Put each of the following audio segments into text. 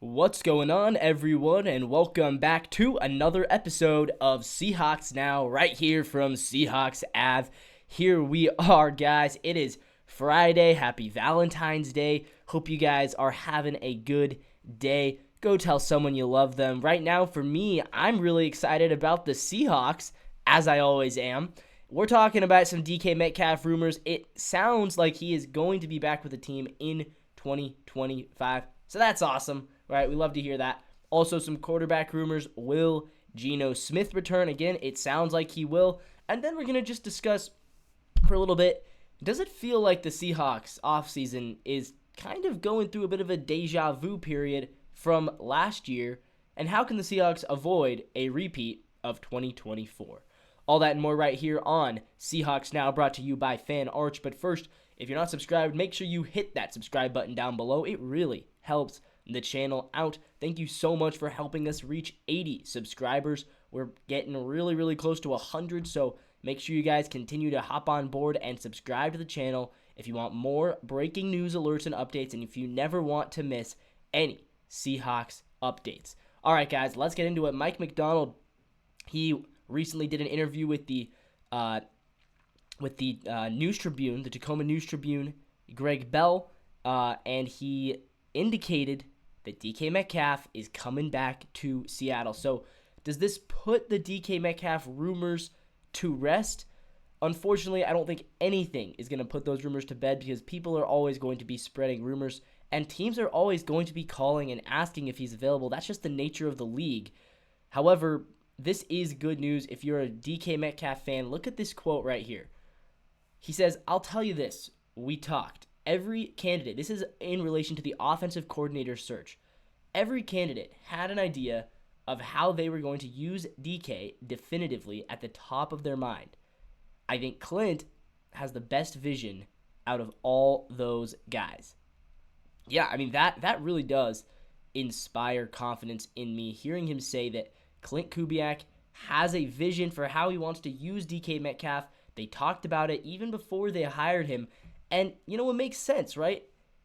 What's going on, everyone, and welcome back to another episode of Seahawks Now, right here from Seahawks Ave. Here we are, guys. It is Friday. Happy Valentine's Day. Hope you guys are having a good day. Go tell someone you love them. Right now, for me, I'm really excited about the Seahawks, as I always am. We're talking about some DK Metcalf rumors. It sounds like he is going to be back with the team in 2025. So that's awesome, right? We love to hear that. Also, some quarterback rumors. Will Geno Smith return? Again, it sounds like he will. And then we're going to just discuss for a little bit, does it feel like the Seahawks offseason is kind of going through a bit of a deja vu period from last year? And how can the Seahawks avoid a repeat of 2024? All that and more right here on Seahawks Now, brought to you by Fan Arch. But first, if you're not subscribed, make sure you hit that subscribe button down below. It really helps the channel out. Thank you so much for helping us reach 80 subscribers. We're getting really close to 100, so make sure you guys continue to hop on board and subscribe to the channel if you want more breaking news alerts and updates, and if you never want to miss any Seahawks updates. All right, guys, let's get into it. Mike Macdonald, he recently did an interview with the News Tribune, the Tacoma News Tribune, Greg Bell, and he indicated that DK Metcalf is coming back to Seattle. So does this put the DK Metcalf rumors to rest? Unfortunately, I don't think anything is going to put those rumors to bed, because people are always going to be spreading rumors, and teams are always going to be calling and asking if he's available. That's just the nature of the league. However, this is good news if you're a DK Metcalf fan. Look at this quote right here. He says, "I'll tell you this, we talked. Every candidate," this is in relation to the offensive coordinator search, "every candidate had an idea of how they were going to use DK definitively at the top of their mind. I think Clint has the best vision out of all those guys." Yeah, I mean, that really does inspire confidence in me, hearing him say that Clint Kubiak has a vision for how he wants to use DK Metcalf. They talked about it even before they hired him. And, you know, it makes sense, right?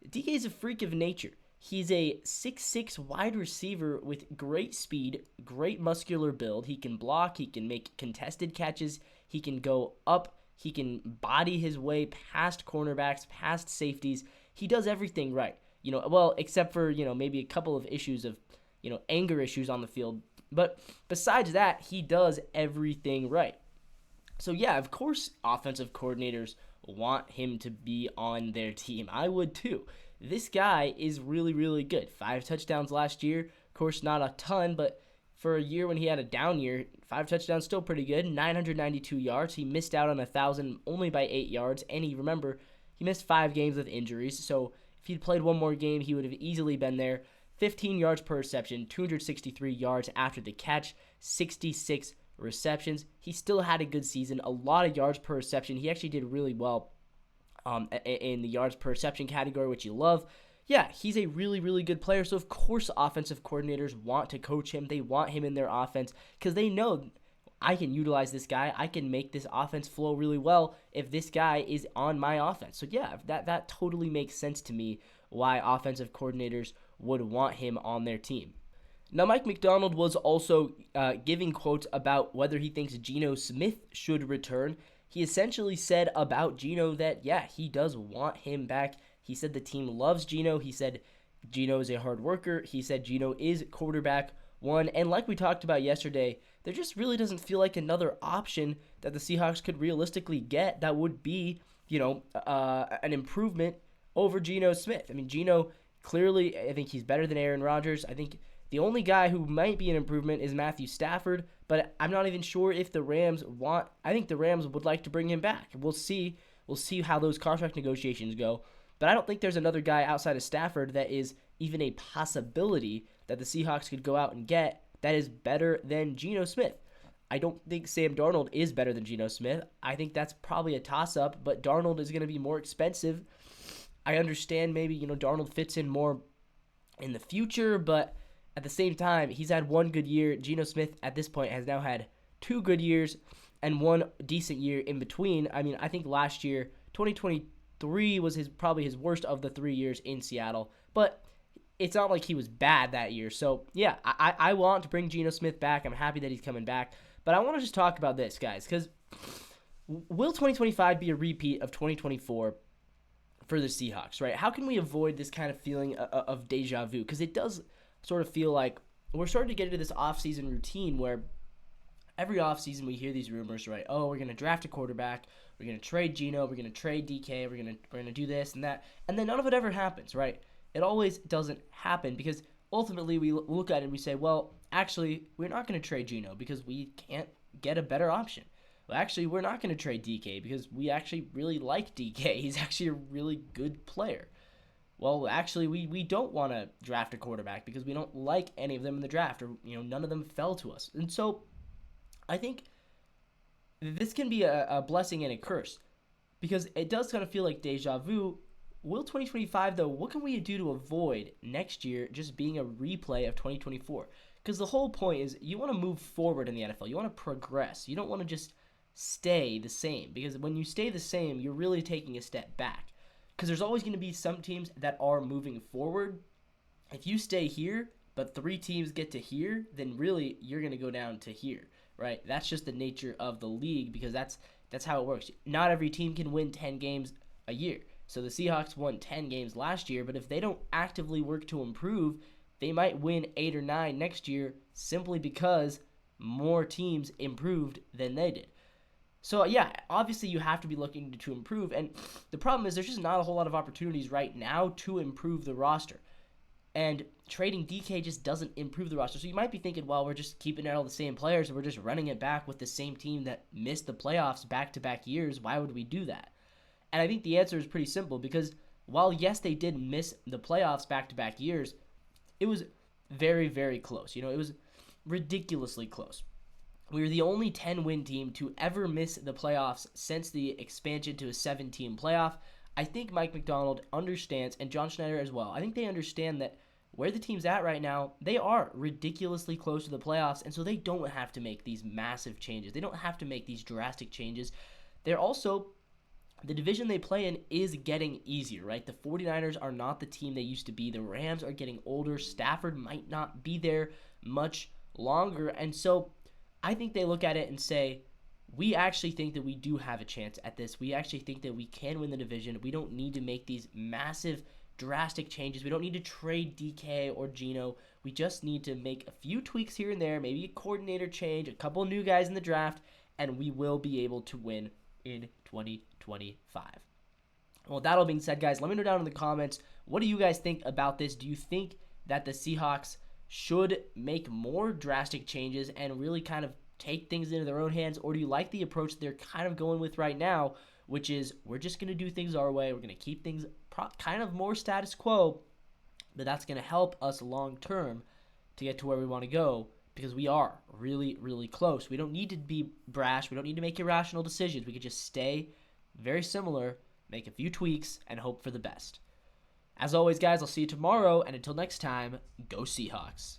DK is a freak of nature. He's a 6'6" wide receiver with great speed, great muscular build. He can block. He can make contested catches. He can go up. He can body his way past cornerbacks, past safeties. He does everything right. You know, well, except for, you know, maybe a couple of issues of, you know, anger issues on the field. But besides that, he does everything right. So, yeah, of course, offensive coordinators want him to be on their team. I would too. This guy is really good. 5 touchdowns last year. Of course, not a ton, but for a year when he had a down year, 5 touchdowns still pretty good. 992 yards. He missed out on 1,000 only by 8 yards. And remember, he missed 5 games with injuries. So if he'd played one more game, he would have easily been there. 15 yards per reception, 263 yards after the catch, 66 receptions. He still had a good season, a lot of yards per reception. He actually did really well in the yards per reception category, which you love. Yeah, he's a really good player. So, of course, offensive coordinators want to coach him. They want him in their offense because they know, I can utilize this guy. I can make this offense flow really well if this guy is on my offense. So, yeah, that totally makes sense to me why offensive coordinators would want him on their team. Now, Mike Macdonald was also giving quotes about whether he thinks Geno Smith should return. He essentially said about Geno that, yeah, he does want him back. He said the team loves Geno. He said Geno is a hard worker. He said Geno is quarterback one. And like we talked about yesterday, there just really doesn't feel like another option that the Seahawks could realistically get that would be, you know, an improvement over Geno Smith. I mean, Geno, clearly, I think he's better than Aaron Rodgers. I think the only guy who might be an improvement is Matthew Stafford, but I'm not even sure if the Rams want. I think the Rams would like to bring him back. We'll see. We'll see how those contract negotiations go. But I don't think there's another guy outside of Stafford that is even a possibility that the Seahawks could go out and get that is better than Geno Smith. I don't think Sam Darnold is better than Geno Smith. I think that's probably a toss-up, but Darnold is going to be more expensive. I understand maybe, you know, Darnold fits in more in the future, but at the same time, he's had one good year. Geno Smith, at this point, has now had 2 good years and 1 decent year in between. I mean, I think last year, 2023 was probably his worst of the 3 years in Seattle. But it's not like he was bad that year. So, yeah, I want to bring Geno Smith back. I'm happy that he's coming back. But I want to just talk about this, guys, because will 2025 be a repeat of 2024 for the Seahawks, right? How can we avoid this kind of feeling of deja vu? Because it does sort of feel like we're starting to get into this offseason routine where every offseason we hear these rumors, right? Oh, we're going to draft a quarterback. We're going to trade Geno. We're going to trade DK. We're going to do this and that. And then none of it ever happens, right? It always doesn't happen because ultimately we look at it and we say, well, actually, we're not going to trade Geno because we can't get a better option. Well, actually, we're not going to trade DK because we actually really like DK. He's actually a really good player. Well, actually, we don't want to draft a quarterback because we don't like any of them in the draft, or none of them fell to us. And so I think this can be a blessing and a curse because it does kind of feel like deja vu. Will 2025, though, what can we do to avoid next year just being a replay of 2024? Because the whole point is you want to move forward in the NFL. You want to progress. You don't want to just stay the same, because when you stay the same, you're really taking a step back. Because there's always going to be some teams that are moving forward. If you stay here, but 3 teams get to here, then really you're going to go down to here, right? That's just the nature of the league, because that's how it works. Not every team can win 10 games a year. So the Seahawks won 10 games last year, but if they don't actively work to improve, they might win 8 or 9 next year simply because more teams improved than they did. So, yeah, obviously you have to be looking to improve, and the problem is there's just not a whole lot of opportunities right now to improve the roster. And trading DK just doesn't improve the roster. So you might be thinking, well, we're just keeping all the same players and we're just running it back with the same team that missed the playoffs back-to-back years. Why would we do that? And I think the answer is pretty simple, because while, yes, they did miss the playoffs back-to-back years, it was very, very close. It was ridiculously close. We were the only 10-win team to ever miss the playoffs since the expansion to a 7-team playoff. I think Mike Macdonald understands, and John Schneider as well. I think they understand that where the team's at right now, they are ridiculously close to the playoffs, and so they don't have to make these massive changes. They don't have to make these drastic changes. They're also, the division they play in is getting easier, right? The 49ers are not the team they used to be. The Rams are getting older. Stafford might not be there much longer, and so I think they look at it and say, we actually think that we do have a chance at this. We actually think that we can win the division. We don't need to make these massive, drastic changes. We don't need to trade DK or Geno. We just need to make a few tweaks here and there, maybe a coordinator change, a couple new guys in the draft, and we will be able to win in 2025. Well, that all being said, guys, let me know down in the comments, what do you guys think about this? Do you think that the Seahawks should make more drastic changes and really kind of take things into their own hands, or do you like the approach they're kind of going with right now, which is we're just going to do things our way, we're going to keep things kind of more status quo, but that's going to help us long term to get to where we want to go, because we are really, really close. We don't need to be brash, we don't need to make irrational decisions. We could just stay very similar, make a few tweaks, and hope for the best. As always, guys, I'll see you tomorrow, and until next time, go Seahawks.